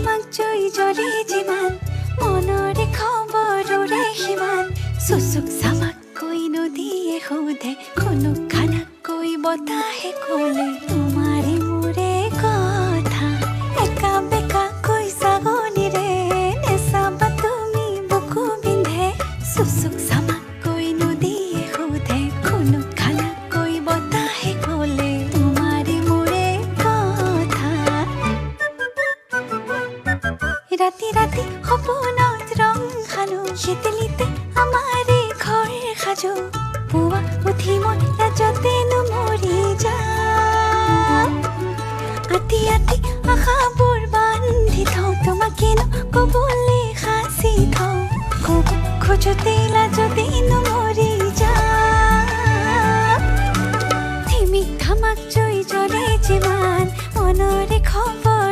তোমাক জয় জলে যিমান মনৰে খবৰৰে সিমান চুচুক চামাকৈ নদীয়ে সোধে খুনুক খানাকৈ বতাহে ক'লে তোমাৰে মোৰে কথা একা বেকাকৈ ছাগলীৰে নেচাবা তুমি বুকু বিন্ধে চুচুক চামাকৈ নদীয়ে সোধে খুনুক খানাকৈ বতাহে ক'লে তোমাৰে মোৰে কথা ৰাতি ৰাতি সপোনত ৰং খালো শীতলিতে আমাৰে ঘৰ সাজো পুৱা উঠি মই লাজতেনো মৰি যাওঁ আতি আতি আশাবোৰ বান্ধি থওঁ তোমাকেনো ক'বলৈ সাঁচি থওঁ ক'ব খোজোতে লাজ